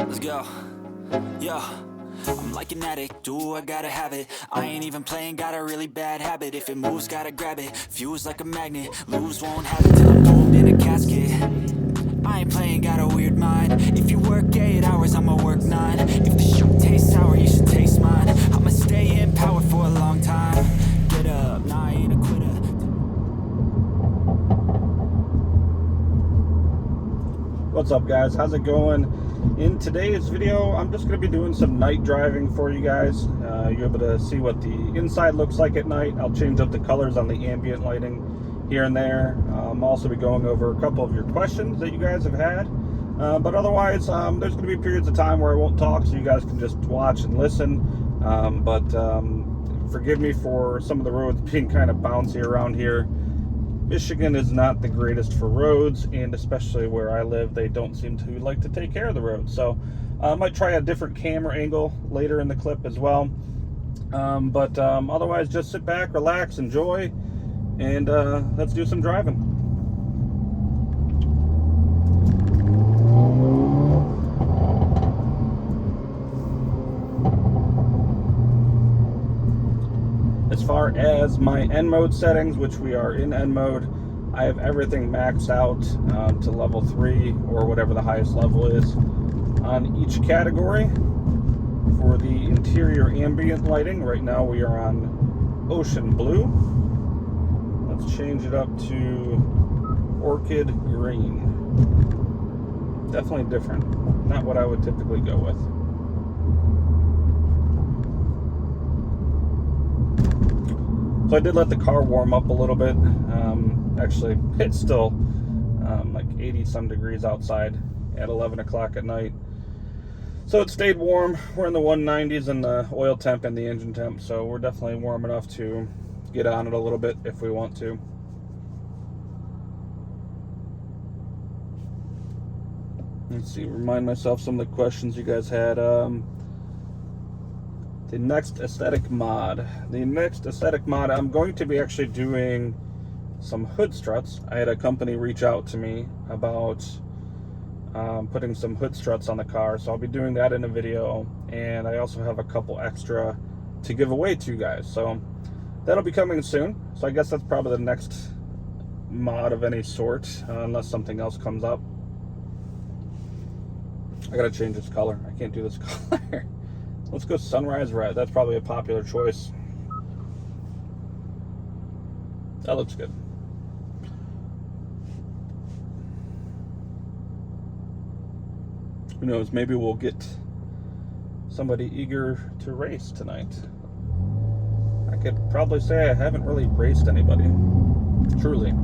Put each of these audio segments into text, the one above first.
Let's go. Yo, I'm like an addict, ooh, I gotta have it. I ain't even playing, got a really bad habit. If it moves, gotta grab it, fuse like a magnet. Lose, won't have it till I'm doomed in a casket. I ain't playing, got a weird mind. If you work 8 hours, I'ma work 9. If the shit tastes sour, you should taste mine. I'ma stay in power for a long time. Get up, nah, I ain't a quitter. What's up, guys? How's it going? In today's video, I'm just going to be doing some night driving for you guys. You're able to see what the inside looks like at night. I'll change up the colors on the ambient lighting here and there. I'll also be going over a couple of your questions that you guys have had. But otherwise, there's going to be periods of time where I won't talk, so you guys can just watch and listen. Forgive me for some of the roads being kind of bouncy around here. Michigan is not the greatest for roads, and especially where I live, they don't seem to like to take care of the roads. So I might try a different camera angle later in the clip as well. Otherwise, just sit back, relax, enjoy, and let's do some driving. As far as my N mode settings, which we are in N mode, I have everything maxed out to level 3 or whatever the highest level is on each category. For the interior ambient lighting, right now we are on ocean blue. Let's change it up to orchid green. Definitely different, not what I would typically go with. So I did let the car warm up a little bit. Actually, it's still like 80 some degrees outside at 11 o'clock at night. So it stayed warm. We're in the 190s in the oil temp and the engine temp, so we're definitely warm enough to get on it a little bit if we want to. Let's see, remind myself some of the questions you guys had. The next aesthetic mod. I'm going to be actually doing some hood struts. I had a company reach out to me about putting some hood struts on the car, so I'll be doing that in a video, and I also have a couple extra to give away to you guys, so that'll be coming soon. So I guess that's probably the next mod of any sort, unless something else comes up. I gotta change this color. I can't do this color. Let's go sunrise red. That's probably a popular choice. That looks good. Who knows? Maybe we'll get somebody eager to race tonight. I could probably say I haven't really raced anybody. Truly.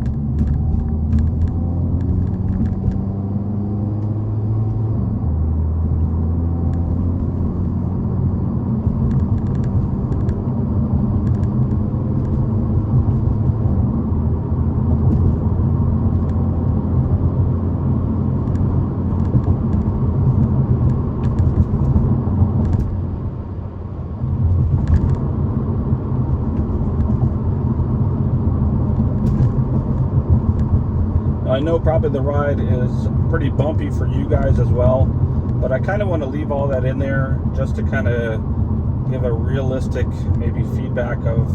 I know probably the ride is pretty bumpy for you guys as well, but I kind of want to leave all that in there just to kind of give a realistic maybe feedback of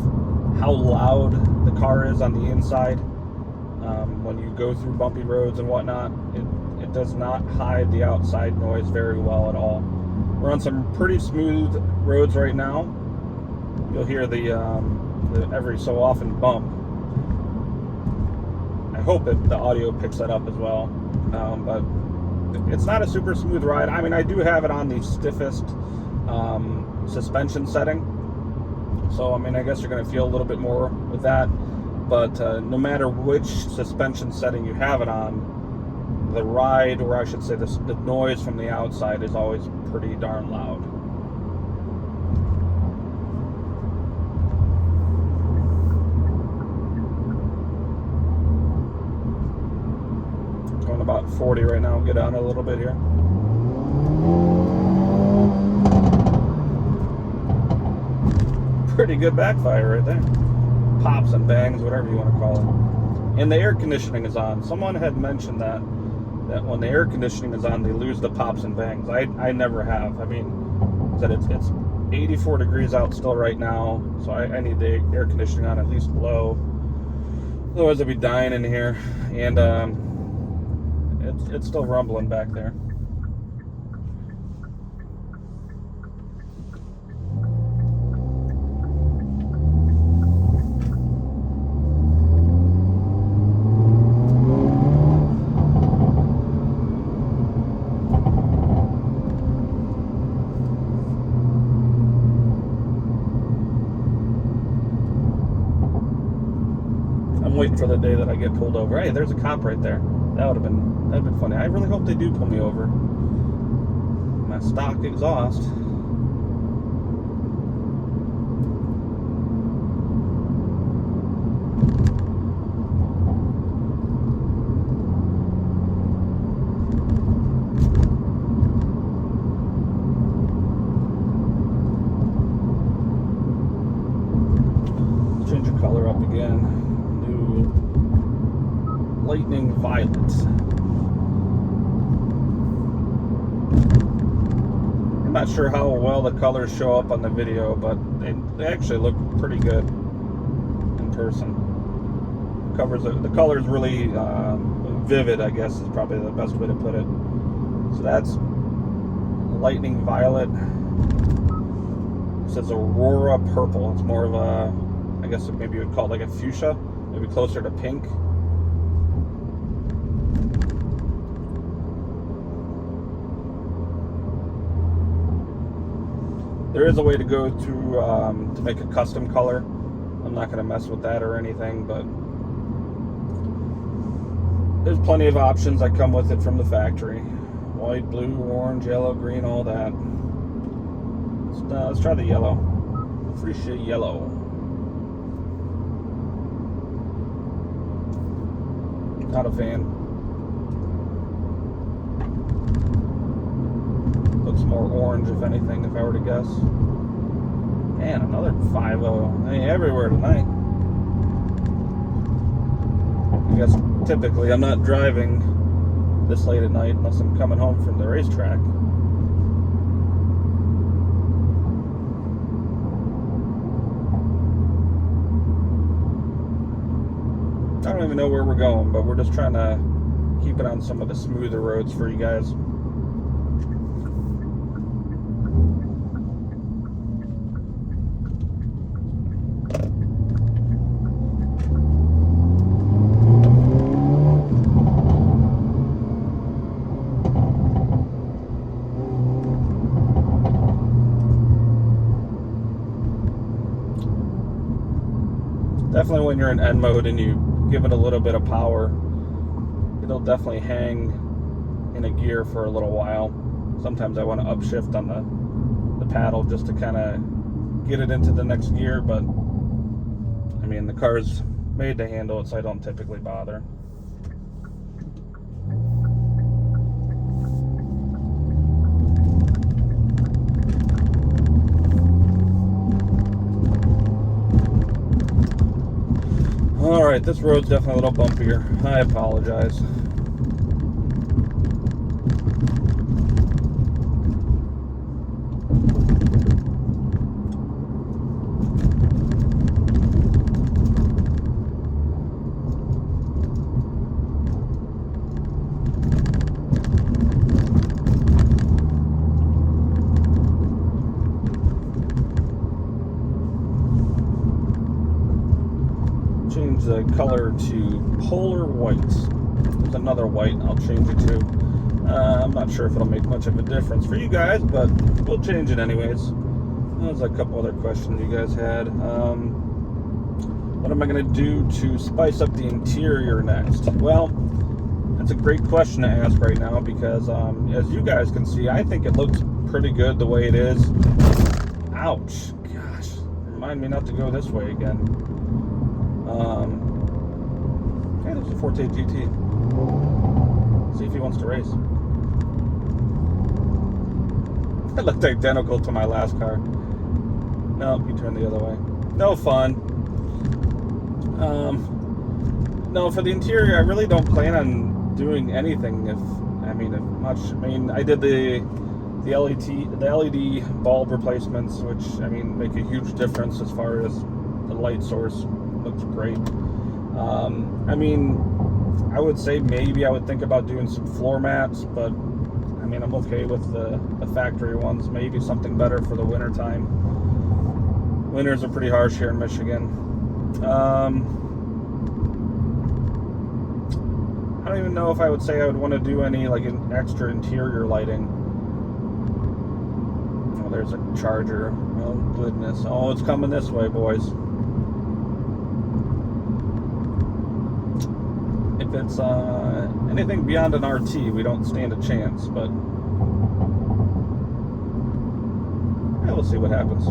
how loud the car is on the inside when you go through bumpy roads and whatnot. It does not hide the outside noise very well at all. We're on some pretty smooth roads right now. You'll hear the every so often bump. I hope the audio picks that up as well, but it's not a super smooth ride. I mean, I do have it on the stiffest suspension setting, so I mean, I guess you're going to feel a little bit more with that, but no matter which suspension setting you have it on, the ride, or I should say the noise from the outside is always pretty darn loud. About 40 right now. Get on a little bit here. Pretty good backfire right there. Pops and bangs, whatever you want to call it. And the air conditioning is on. Someone had mentioned that that when the air conditioning is on, they lose the pops and bangs. I never have. I mean, that it's 84 degrees out still right now, so I need the air conditioning on at least low. Otherwise, I'd be dying in here. And it's still rumbling back there. I'm waiting for the day that I get pulled over. Hey, there's a cop right there. That'd have been funny. I really hope they do pull me over. My stock exhaust. Let's change the color up again. Lightning violet. I'm not sure how well the colors show up on the video, but they actually look pretty good in person. The color's really vivid, I guess is probably the best way to put it. So that's lightning violet. It says aurora purple. It's more of a, I guess maybe you would call it like a fuchsia, maybe closer to pink. There is a way to go to make a custom color. I'm not going to mess with that or anything, but there's plenty of options that come with it from the factory. White, blue, orange, yellow, green, all that. Let's try the yellow. Fuchsia yellow. Not a fan. Looks more orange, if anything, if I were to guess. Man, another 5.0. Hey, everywhere tonight. I guess typically I'm not driving this late at night unless I'm coming home from the racetrack. I don't even know where we're going, but we're just trying to keep it on some of the smoother roads for you guys. Definitely when you're in N mode and you give it a little bit of power, it'll definitely hang in a gear for a little while. Sometimes I want to upshift on the paddle just to kind of get it into the next gear, but I mean the car's made to handle it, so I don't typically bother. Alright, this road's definitely a little bumpier. I apologize. Change the color to polar white. There's another white I'll change it to. I'm not sure if it'll make much of a difference for you guys, but we'll change it anyways. There's a couple other questions you guys had. What am I going to do to spice up the interior next? Well, that's a great question to ask right now because as you guys can see, I think it looks pretty good the way it is. Ouch. Gosh. Remind me not to go this way again. Okay, there's a Forte GT. See if he wants to race. It looked identical to my last car. No, he turned the other way. No fun. No, for the interior, I really don't plan on doing anything if much. I mean, I did the LED bulb replacements, which make a huge difference as far as the light source. Looks great. I would say maybe I would think about doing some floor mats, but I'm okay with the factory ones. Maybe something better for the winter time. Winters are pretty harsh here in Michigan. I don't even know if I would say I would want to do any like an extra interior lighting. Oh, there's a Charger. Oh goodness. Oh, it's coming this way, boys. If it's anything beyond an RT, we don't stand a chance, but yeah, we'll see what happens.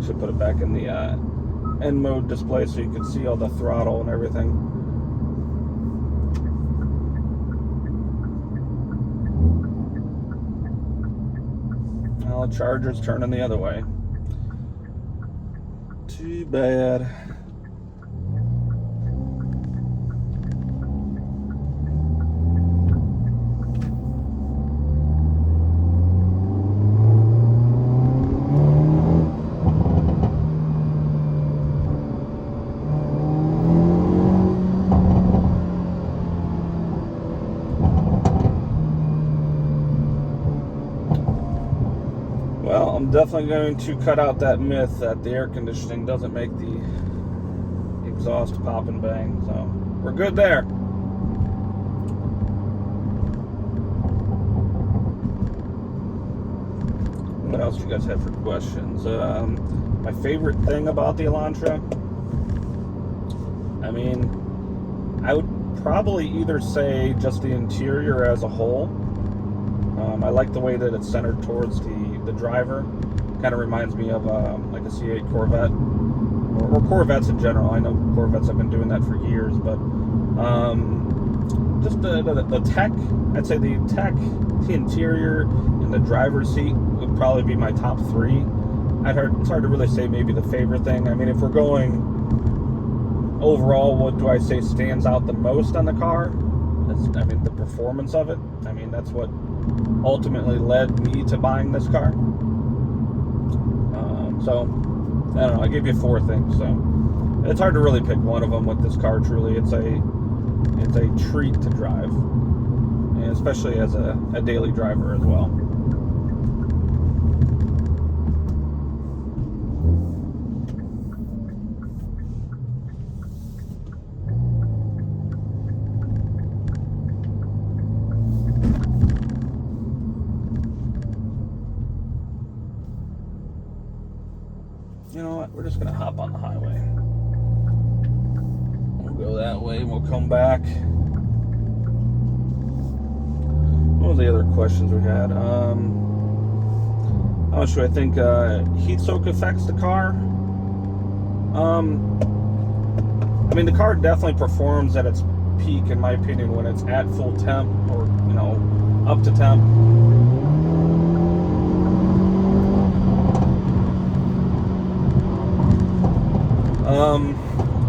Should put it back in the N mode display so you can see all the throttle and everything. Well, the Charger's turning the other way. Too bad. Well, I'm definitely going to cut out that myth that the air conditioning doesn't make the exhaust pop and bang. So we're good there. What else do you guys have for questions? My favorite thing about the Elantra, I would probably either say just the interior as a whole. I like the way that it's centered towards the driver. Kind of reminds me of like a C8 Corvette, or Corvettes in general. I know Corvettes have been doing that for years, but just the tech, I'd say the tech, the interior, and the driver's seat would probably be my top three. It's hard to really say maybe the favorite thing. If we're going overall, what do I say stands out the most on the car? The performance of it. That's what ultimately led me to buying this car. So, I don't know, I gave you four things, so it's hard to really pick one of them with this car. Truly, it's a treat to drive, and especially as a daily driver as well. You know what? We're just gonna hop on the highway. We'll go that way and we'll come back. What was the other questions we had? How much do I think heat soak affects the car? The car definitely performs at its peak, in my opinion, when it's at full temp, or up to temp.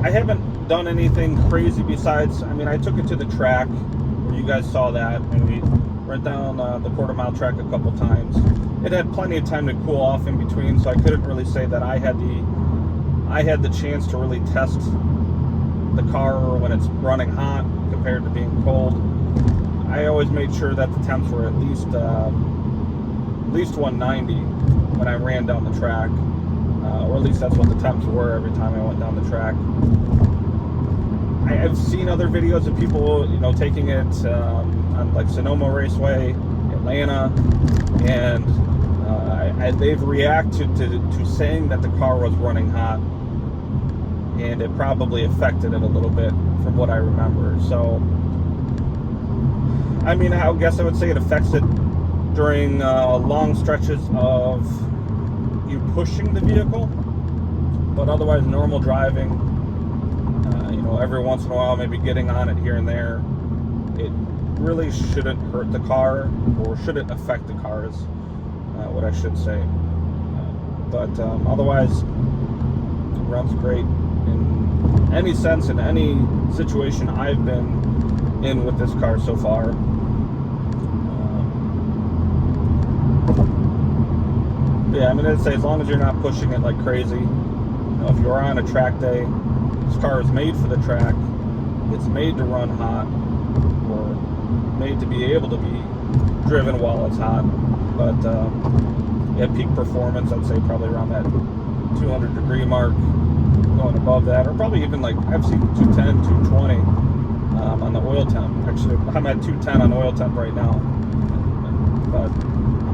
I haven't done anything crazy besides, I took it to the track where you guys saw that, and we went down the quarter-mile track a couple times. It had plenty of time to cool off in between, so I couldn't really say that I had the chance to really test the car when it's running hot compared to being cold. I always made sure that the temps were at least 190 when I ran down the track. Or at least that's what the temps were every time I went down the track. I've seen other videos of people, taking it on like Sonoma Raceway, Atlanta, and they've reacted to saying that the car was running hot, and it probably affected it a little bit from what I remember. So, I guess I would say it affects it during long stretches of you pushing the vehicle, but otherwise normal driving, every once in a while maybe getting on it here and there, it really shouldn't hurt the car, or shouldn't affect the car is what I should say. But otherwise, runs great in any sense, in any situation I've been in with this car so far. Yeah, I mean, I'd say as long as you're not pushing it like crazy. You know, if you're on a track day, this car is made for the track. It's made to run hot, or made to be able to be driven while it's hot. But at peak performance, I'd say probably around that 200 degree mark, going above that, or probably even like I've seen 210, 220 on the oil temp. Actually, I'm at 210 on oil temp right now. But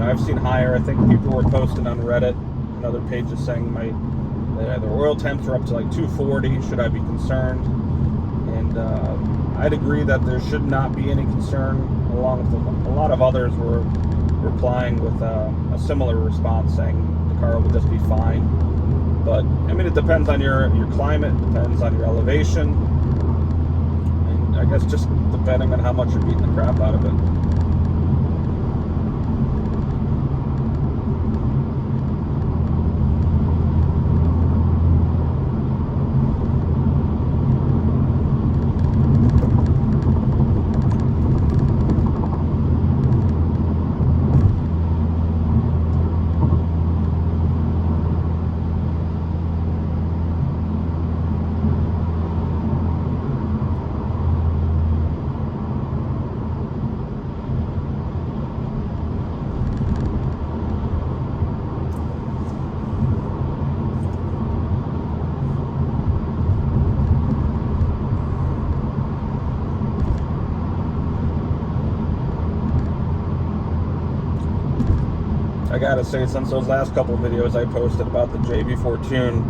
I've seen higher. I think people were posting on Reddit and other pages saying their oil temps are up to like 240. Should I be concerned? And I'd agree that there should not be any concern, along with a lot of others were replying with a similar response saying the car will just be fine. But I mean, it depends on your climate, depends on your elevation, and I guess just depending on how much you're beating the crap out of it. I gotta say, since those last couple of videos I posted about the JB4 Tune,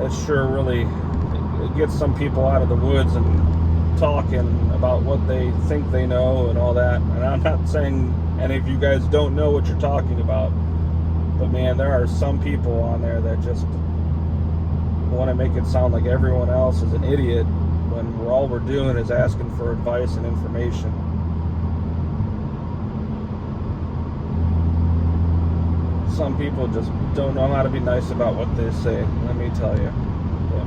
it sure really it gets some people out of the woods and talking about what they think they know and all that. And I'm not saying any of you guys don't know what you're talking about, but man, there are some people on there that just want to make it sound like everyone else is an idiot when all we're doing is asking for advice and information. Some people just don't know how to be nice about what they say, let me tell you. Yeah.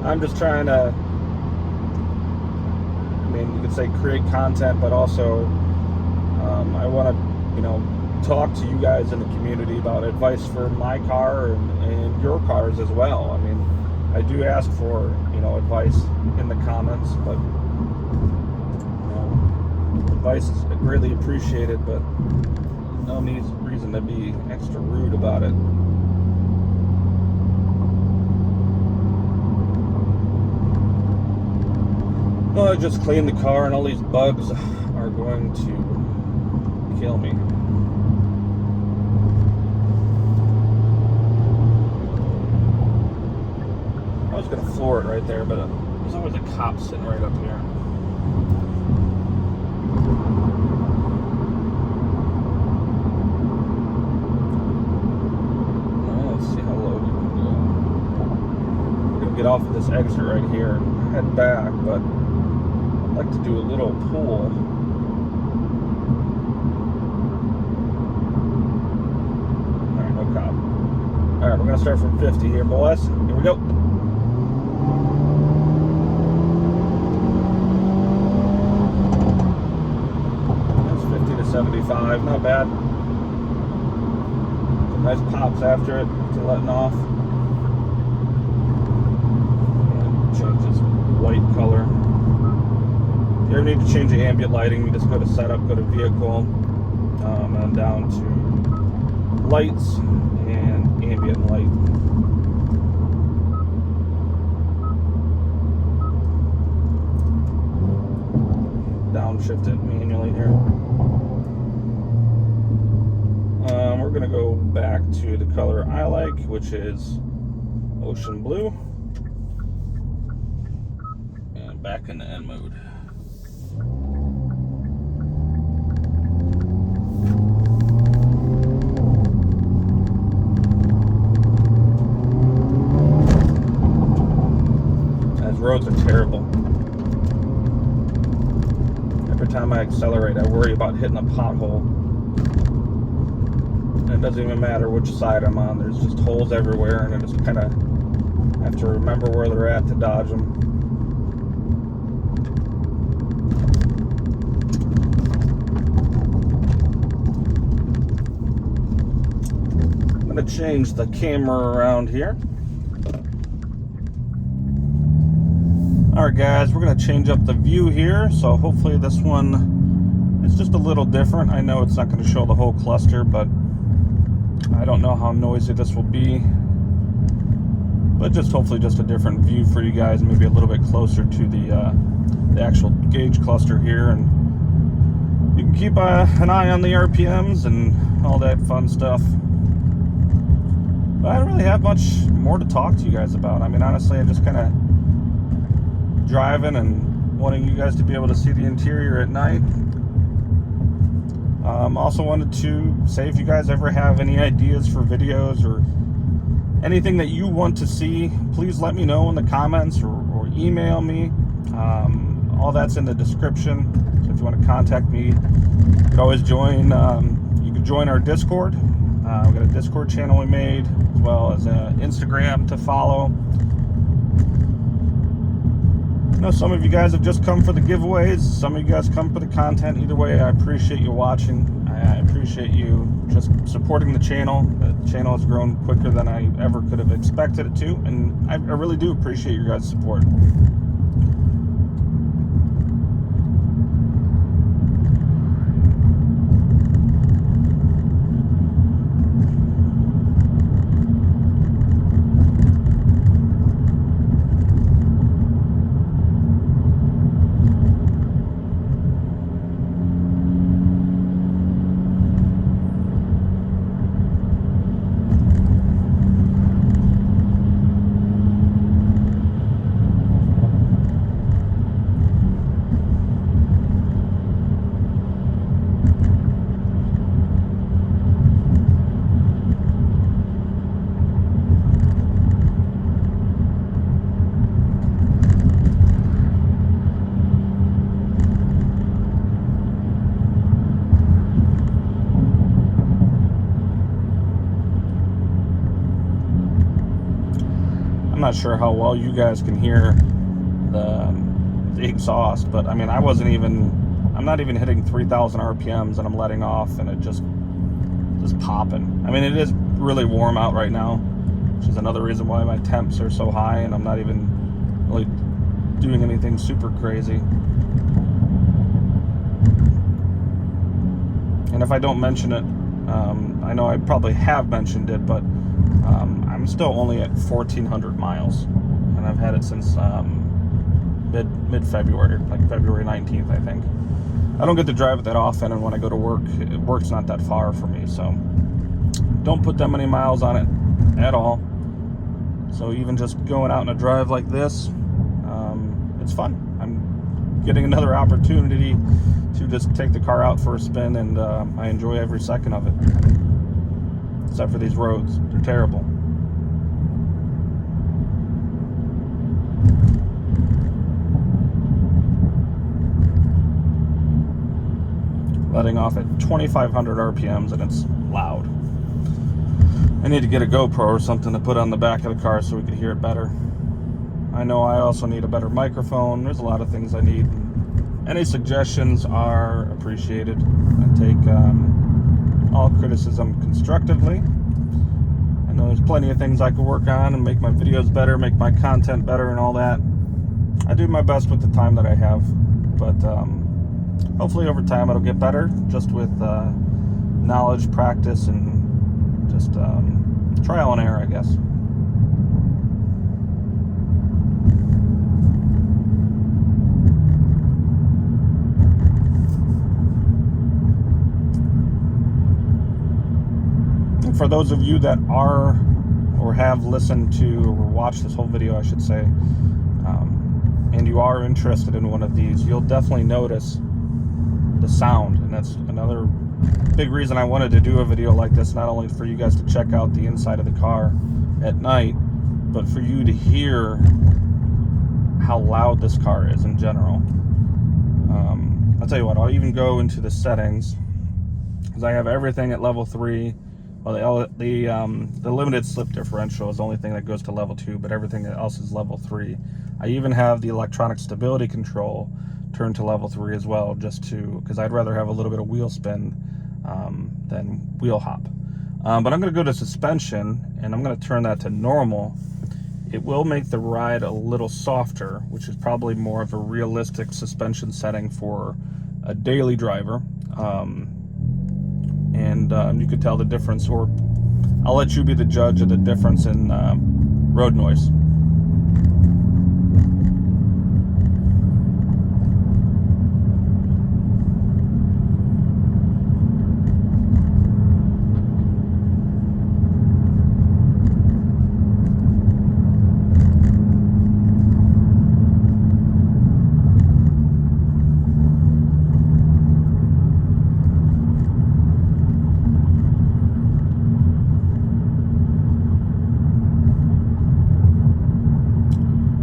I'm just trying to, I mean, you could say create content, but also I want to, talk to you guys in the community about advice for my car and your cars as well. I mean, I do ask for, advice in the comments, but, advice is greatly appreciated, but no reason to be extra rude about it. Well, I just cleaned the car and all these bugs are going to kill me. I was going to floor it right there, but there's always a cop sitting right up here. Get off of this exit right here and head back, but I'd like to do a little pull. Alright, no cop. Alright, we're going to start from 50 here, boys. Here we go. That's 50 to 75, not bad. Some nice pops after it to letting off. White color. If you ever need to change the ambient lighting, you just go to setup, go to vehicle, and down to lights and ambient light. Downshift it manually here. We're going to go back to the color I like, which is ocean blue. Back in the N mode. Those roads are terrible. Every time I accelerate, I worry about hitting a pothole. And it doesn't even matter which side I'm on. There's just holes everywhere, and it just kind of I have to remember where they're at to dodge them. I'm going to change the camera around here. Alright guys, we're going to change up the view here, so hopefully this one is just a little different. I know it's not going to show the whole cluster, but I don't know how noisy this will be. But just hopefully just a different view for you guys, maybe a little bit closer to the actual gauge cluster here, and you can keep an eye on the RPMs and all that fun stuff. But I don't really have much more to talk to you guys about. I mean, honestly, I just kind of driving and wanting you guys to be able to see the interior at night. Also wanted to say, if you guys ever have any ideas for videos or anything that you want to see, please let me know in the comments or email me. All that's in the description. So if you want to contact me, you could always join. You could join our Discord. We've got a Discord channel we made, as well as an Instagram to follow. I know some of you guys have just come for the giveaways. Some of you guys come for the content. Either way, I appreciate you watching. I appreciate you just supporting the channel. The channel has grown quicker than I ever could have expected it to, and I really do appreciate your guys' support. I'm not sure how well you guys can hear the exhaust, but I mean, I'm not even hitting 3,000 RPMs and I'm letting off and it just popping. I mean, it is really warm out right now, which is another reason why my temps are so high, and I'm not even really doing anything super crazy. And if I don't mention it, I know I probably have mentioned it, but I'm still only at 1,400 miles, and I've had it since mid-February, like February 19th, I think. I don't get to drive it that often, and when I go to work, work's not that far for me, so don't put that many miles on it at all. So even just going out on a drive like this, it's fun. I'm getting another opportunity to just take the car out for a spin, and I enjoy every second of it. Except for these roads, they're terrible. Letting off at 2,500 RPMs, and it's loud. I need to get a GoPro or something to put on the back of the car so we can hear it better. I know I also need a better microphone. There's a lot of things I need. Any suggestions are appreciated. I take all criticism constructively. I know there's plenty of things I could work on and make my videos better, make my content better and all that. I do my best with the time that I have, but hopefully over time it'll get better, just with knowledge, practice, and just trial and error, I guess. And for those of you that are or have listened to or watched this whole video, I should say, and you are interested in one of these, you'll definitely notice the sound, and that's another big reason I wanted to do a video like this, not only for you guys to check out the inside of the car at night, but for you to hear how loud this car is in general. I'll tell you what, I'll even go into the settings, because I have everything at level 3. Well, the limited slip differential is the only thing that goes to level 2, but everything else is level 3. I even have the electronic stability control turned to level 3 as well, just to, because I'd rather have a little bit of wheel spin than wheel hop. But I'm going to go to suspension, and I'm going to turn that to normal. It will make the ride a little softer, which is probably more of a realistic suspension setting for a daily driver. And you could tell the difference, or I'll let you be the judge of the difference in road noise.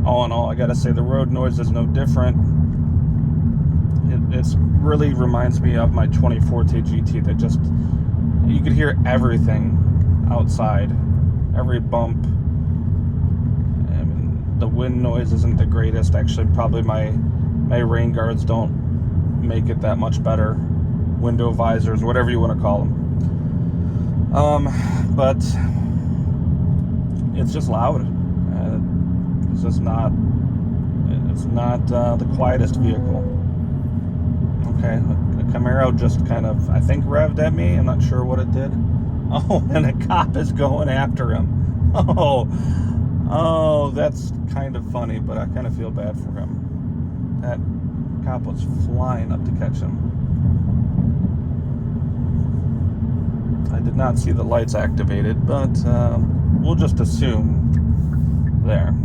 All in all, I gotta say the road noise is no different. It really reminds me of my 2014 GT that just, you could hear everything outside, every bump. I mean, the wind noise isn't the greatest. Actually, probably my rain guards don't make it that much better. Window visors, whatever you want to call them. But it's just loud. It's just not. It's not the quietest vehicle. Okay, the Camaro just kind of, I think, revved at me. I'm not sure what it did. Oh, and a cop is going after him. Oh, that's kind of funny, but I kind of feel bad for him. That cop was flying up to catch him. I did not see the lights activated, but we'll just assume there.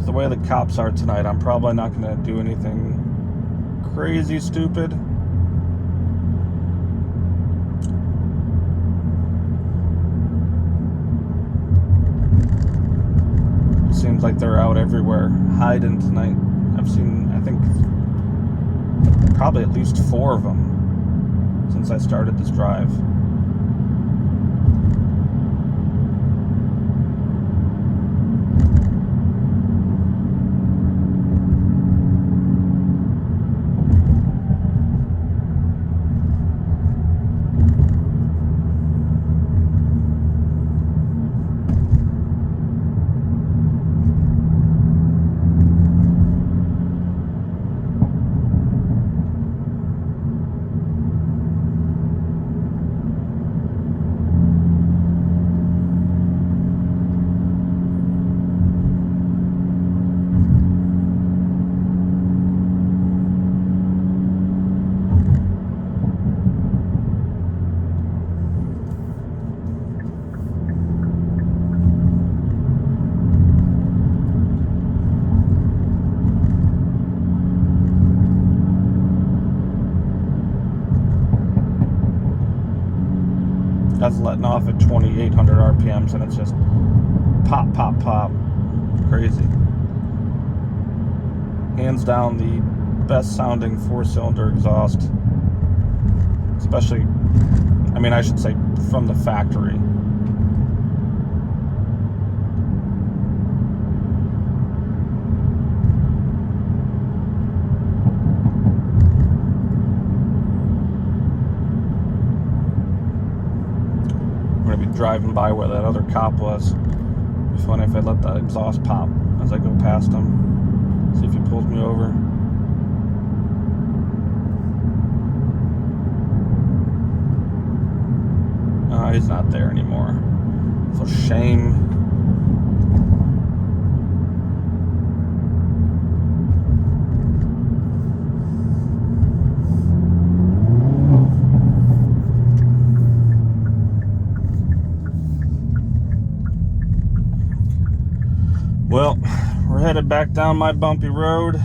The way the cops are tonight, I'm probably not going to do anything crazy stupid. Seems like they're out everywhere hiding tonight. I've seen, I think, probably at least 4 of them since I started this drive. That's letting off at 2,800 RPMs, and it's just pop, pop, pop. Crazy. Hands down the best sounding 4-cylinder exhaust. Especially, I mean, I should say from the factory. Driving by where that other cop was. It'd be funny if I let the exhaust pop as I go past him. See if he pulls me over. Oh, he's not there anymore. It's a shame. Well, we're headed back down my bumpy road.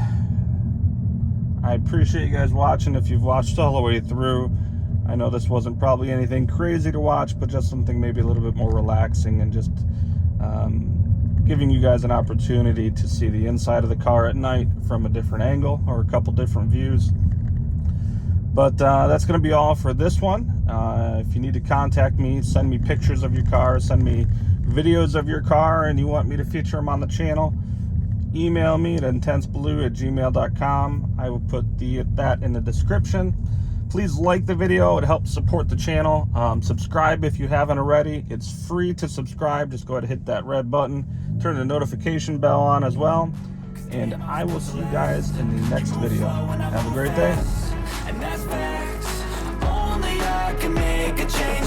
I appreciate you guys watching if you've watched all the way through. I know this wasn't probably anything crazy to watch, but just something maybe a little bit more relaxing and just giving you guys an opportunity to see the inside of the car at night from a different angle or a couple different views. But that's going to be all for this one. If you need to contact me, send me pictures of your car, send me videos of your car, and you want me to feature them on the channel, email me at intenseblue@gmail.com. I will put that in the description. Please like the video. It helps support the channel. Subscribe if you haven't already. It's free to subscribe. Just go ahead and hit that red button. Turn the notification bell on as well. And I will see you guys in the next video. Have a great day. And that's facts. Only I can make a change.